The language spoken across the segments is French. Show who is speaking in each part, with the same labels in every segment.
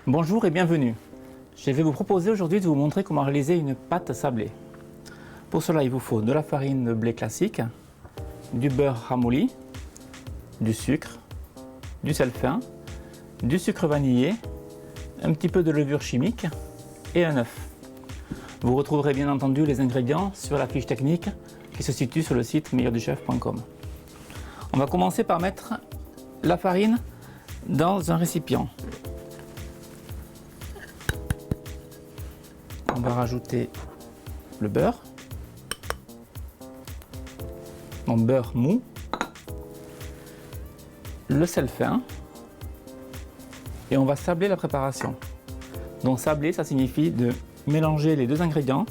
Speaker 1: Bonjour et bienvenue. Je vais vous proposer aujourd'hui de vous montrer comment réaliser une pâte sablée. Pour cela, il vous faut de la farine de blé classique, du beurre ramolli, du sucre, du sel fin, du sucre vanillé, un petit peu de levure chimique et un œuf. Vous retrouverez bien entendu les ingrédients sur la fiche technique qui se situe sur le site meilleurduchef.com. On va commencer par mettre la farine dans un récipient. On va rajouter le beurre, donc beurre mou, le sel fin et on va sabler la préparation. Donc sabler, ça signifie de mélanger les deux ingrédients,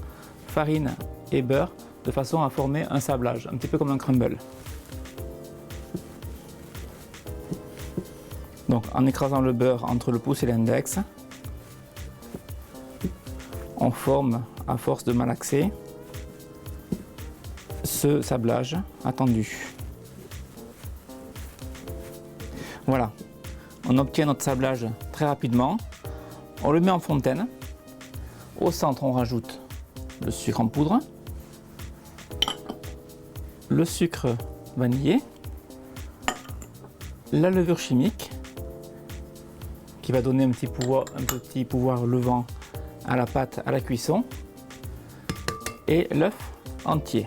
Speaker 1: farine et beurre, de façon à former un sablage, un petit peu comme un crumble. Donc en écrasant le beurre entre le pouce et l'index, on forme, à force de malaxer, ce sablage attendu. Voilà, on obtient notre sablage très rapidement. On le met en fontaine. Au centre, on rajoute le sucre en poudre, le sucre vanillé, la levure chimique qui va donner un petit pouvoir levant à la pâte à la cuisson et l'œuf entier.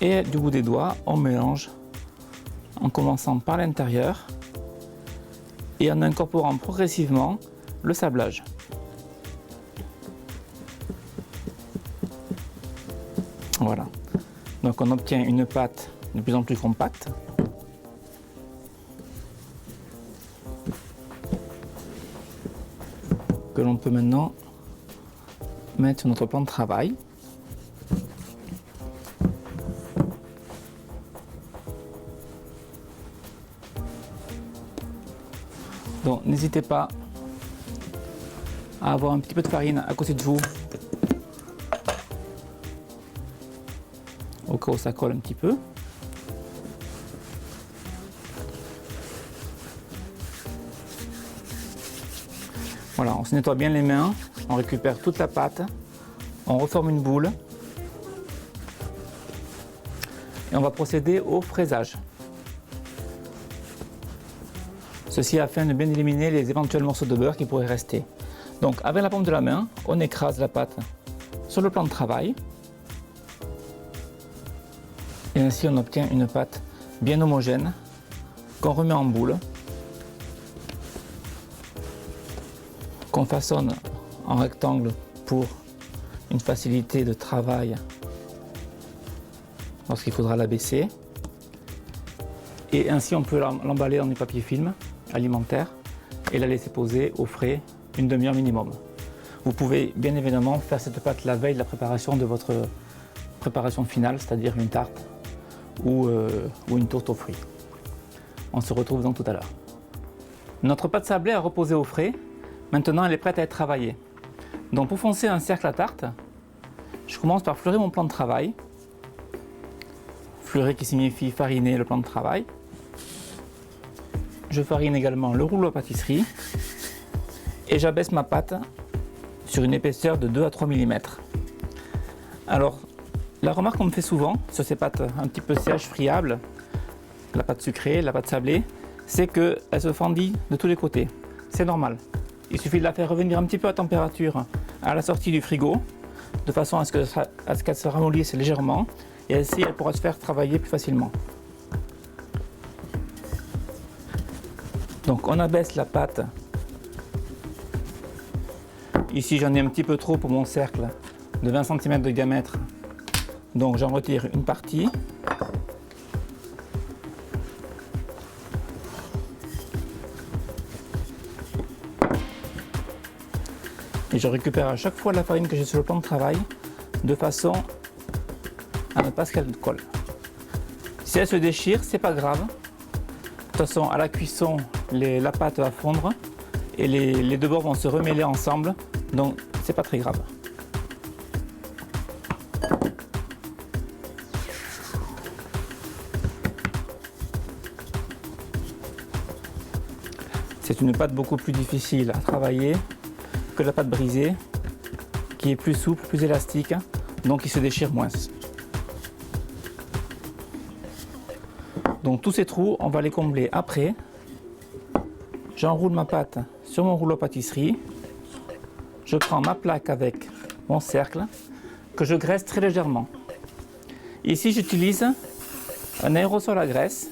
Speaker 1: Et du bout des doigts, on mélange en commençant par l'intérieur et en incorporant progressivement le sablage. Voilà. Donc on obtient une pâte de plus en plus compacte. Que l'on peut maintenant mettre sur notre plan de travail. Donc n'hésitez pas à avoir un petit peu de farine à côté de vous au cas où ça colle un petit peu. Voilà, on se nettoie bien les mains, on récupère toute la pâte, on reforme une boule et on va procéder au fraisage. Ceci afin de bien éliminer les éventuels morceaux de beurre qui pourraient rester. Donc avec la paume de la main, on écrase la pâte sur le plan de travail et ainsi on obtient une pâte bien homogène qu'on remet en boule, qu'on façonne en rectangle pour une facilité de travail lorsqu'il faudra l'abaisser. Et ainsi on peut l'emballer dans du papier film alimentaire et la laisser poser au frais une demi-heure minimum. Vous pouvez bien évidemment faire cette pâte la veille de la préparation de votre préparation finale, c'est-à-dire une tarte ou une tourte aux fruits. On se retrouve donc tout à l'heure. Notre pâte sablée a reposé au frais. Maintenant, elle est prête à être travaillée. Donc pour foncer un cercle à tarte, je commence par fleurer mon plan de travail. Fleurer qui signifie fariner le plan de travail. Je farine également le rouleau à pâtisserie et j'abaisse ma pâte sur une épaisseur de 2 à 3 mm. Alors, la remarque qu'on me fait souvent sur ces pâtes un petit peu sèches, friables, la pâte sucrée, la pâte sablée, c'est qu'elle se fendit de tous les côtés. C'est normal. Il suffit de la faire revenir un petit peu à température à la sortie du frigo, de façon à ce qu'elle se ramollisse légèrement, et ainsi elle pourra se faire travailler plus facilement. Donc on abaisse la pâte. Ici j'en ai un petit peu trop pour mon cercle de 20 cm de diamètre, donc j'en retire une partie. Et je récupère à chaque fois la farine que j'ai sur le plan de travail de façon à ne pas qu'elle colle. Si elle se déchire, c'est pas grave. De toute façon, à la cuisson, la pâte va fondre et les deux bords vont se remêler ensemble, donc c'est pas très grave. C'est une pâte beaucoup plus difficile à travailler que la pâte brisée, qui est plus souple, plus élastique, donc qui se déchire moins. Donc tous ces trous, on va les combler après. J'enroule ma pâte sur mon rouleau à pâtisserie. Je prends ma plaque avec mon cercle que je graisse très légèrement. Ici, j'utilise un aérosol à graisse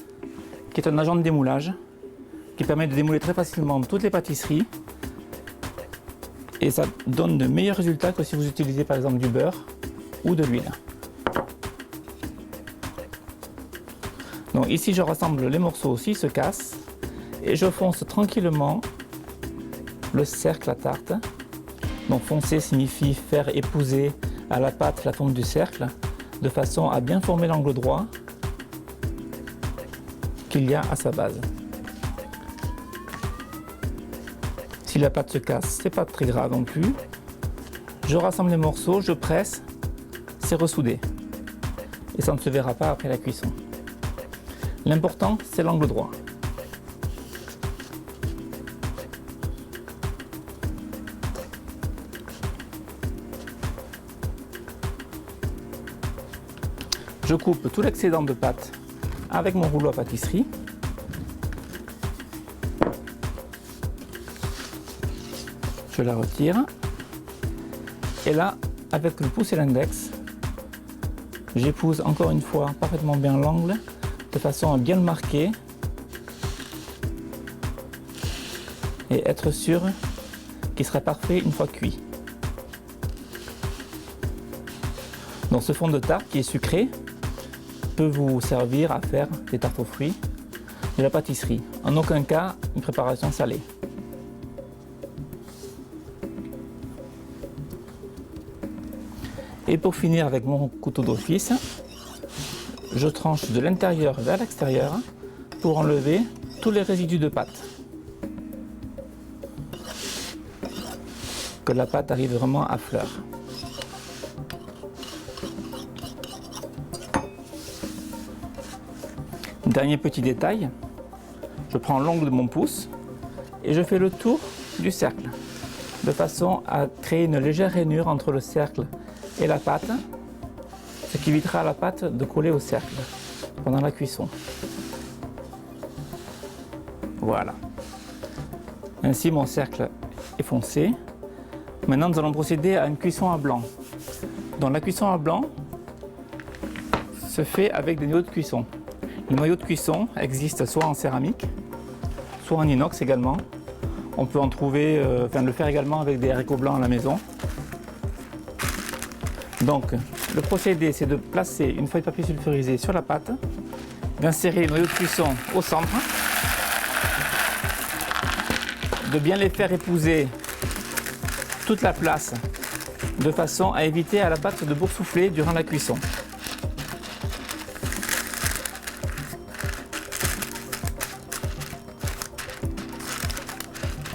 Speaker 1: qui est un agent de démoulage qui permet de démouler très facilement toutes les pâtisseries et ça donne de meilleurs résultats que si vous utilisez par exemple du beurre ou de l'huile. Donc ici, je rassemble les morceaux s'ils se cassent et je fonce tranquillement le cercle à tarte. Donc foncer signifie faire épouser à la pâte la forme du cercle de façon à bien former l'angle droit qu'il y a à sa base. Si la pâte se casse, c'est pas très grave non plus. Je rassemble les morceaux, je presse, c'est ressoudé. Et ça ne se verra pas après la cuisson. L'important, c'est l'angle droit. Je coupe tout l'excédent de pâte avec mon rouleau à pâtisserie. Je la retire. Et là, avec le pouce et l'index, j'épouse encore une fois parfaitement bien l'angle de façon à bien le marquer et être sûr qu'il sera parfait une fois cuit. Donc ce fond de tarte qui est sucré peut vous servir à faire des tartes aux fruits, de la pâtisserie. En aucun cas une préparation salée. Et pour finir avec mon couteau d'office, je tranche de l'intérieur vers l'extérieur pour enlever tous les résidus de pâte. Que la pâte arrive vraiment à fleur. Dernier petit détail, je prends l'ongle de mon pouce et je fais le tour du cercle de façon à créer une légère rainure entre le cercle et la pâte, ce qui évitera à la pâte de coller au cercle pendant la cuisson. Voilà. Ainsi mon cercle est foncé. Maintenant nous allons procéder à une cuisson à blanc. Donc la cuisson à blanc se fait avec des noyaux de cuisson. Les noyaux de cuisson existent soit en céramique, soit en inox également. On peut en trouver, le faire également avec des haricots blancs à la maison. Donc, le procédé, c'est de placer une feuille de papier sulfurisé sur la pâte, d'insérer les noyaux de cuisson au centre, de bien les faire épouser toute la place de façon à éviter à la pâte de boursoufler durant la cuisson.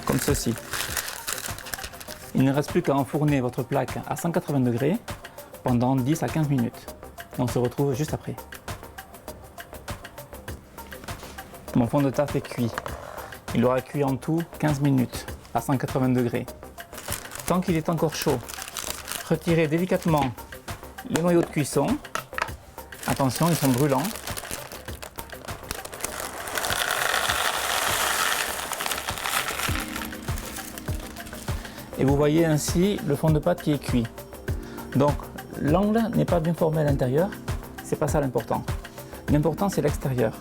Speaker 1: Comme ceci. Il ne reste plus qu'à enfourner votre plaque à 180 degrés pendant 10 à 15 minutes. On se retrouve juste après. Mon fond de tarte est cuit. Il aura cuit en tout 15 minutes à 180 degrés. Tant qu'il est encore chaud, retirez délicatement les noyaux de cuisson. Attention, ils sont brûlants. Et vous voyez ainsi le fond de pâte qui est cuit. Donc l'angle n'est pas bien formé à l'intérieur, c'est pas ça l'important. L'important c'est l'extérieur.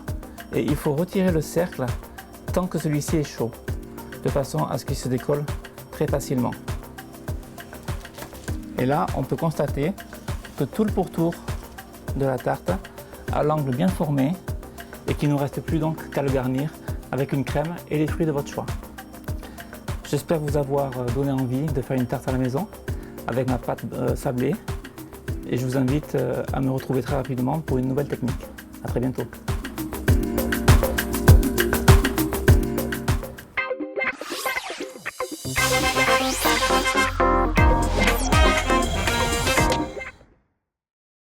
Speaker 1: Et il faut retirer le cercle tant que celui-ci est chaud, de façon à ce qu'il se décolle très facilement. Et là, on peut constater que tout le pourtour de la tarte a l'angle bien formé et qu'il ne nous reste plus donc qu'à le garnir avec une crème et les fruits de votre choix. J'espère vous avoir donné envie de faire une tarte à la maison avec ma pâte sablée et je vous invite à me retrouver très rapidement pour une nouvelle technique. À très bientôt.